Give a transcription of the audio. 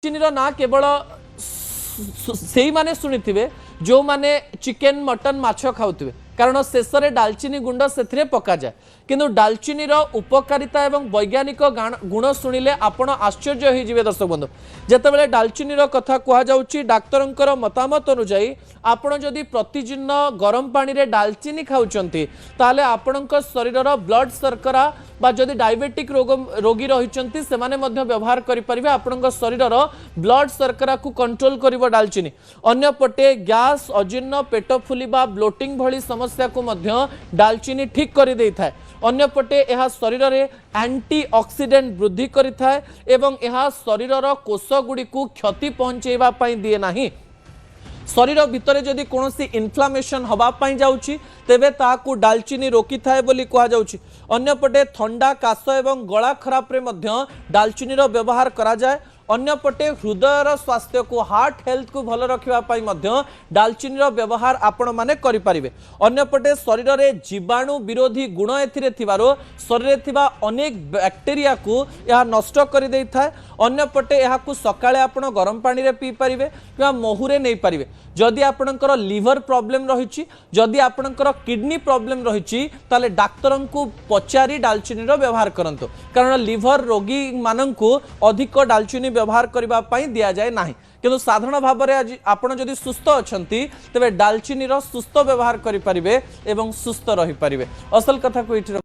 दालचीनी ना केवल से माने शुणी जो माने चिकेन मटन माछ खाऊे कारण शेष में दालचीनी गुंड से पका जाए किंतु दालचीनी उपकारिता एवं वैज्ञानिक गुण शुणिले आपण आश्चर्य हो दर्शक बंधु जितेबाला दालचीनी कथा कहुच्छी डाक्तर मतामत अनुजाई आपण जदि प्रतिदिन गरम पानी रे दालचीनी खाऊंचे ताले आपण शरीर ब्लड शर्करा बा जदि डायबेटिक रोगी रही से व्यवहार करें आपण शरीर ब्लड शर्करा को कंट्रोल कर दालचीनी अन्यपटे गैस अजीर्ण पेट फुलिबा ब्लोटिंग भली समस्या को दालचीनी ठीक कर दे था अन्यपटे यह शरीर में एंटी ऑक्सीडेंट वृद्धि करिथाए एवं यह शरीर कोष गुड़ी को क्षति पहुंचेबा दिए नहीं शरीर भितर जदि कौन इन्फ्लामेशन हवापाई जाउछि तेबे ताकू दालचीनी रोकी थाए बोली कहा जाउछि अन्यपटे ठंडा काश एवं गला खराब रे मध्य दालचीनी व्यवहार करा जाए अन्यपटे हृदयर स्वास्थ्य को हार्ट हेल्थ को भल रखापी दालचीनी व्यवहार आपण मैंने करें अन्यपटे शरीर में जीवाणु विरोधी गुण शरीर में अनेक बैक्टेरिया को यह नष्ट कर दे था अन्यपटे यह सकाळे आपण गरम पानी रे पी पारिबे कि महुरे नहीं पारिबे जदि आपणकर लिवर प्रॉब्लम रही जदि आपणकर किडनी प्रॉब्लम रही ताले डाक्तर को पचारि दालचीनी व्यवहार करंतु कारण लिवर रोगी माननकु अधिक दालचीनी व्यवहार करने दि जाए ना किंतु साधारण भाव में आज आपण जदि सुस्थ अछंती तेबे दालचीनी सुस्थ व्यवहार करें एवं सुस्थ रही पारिबे असल कथा को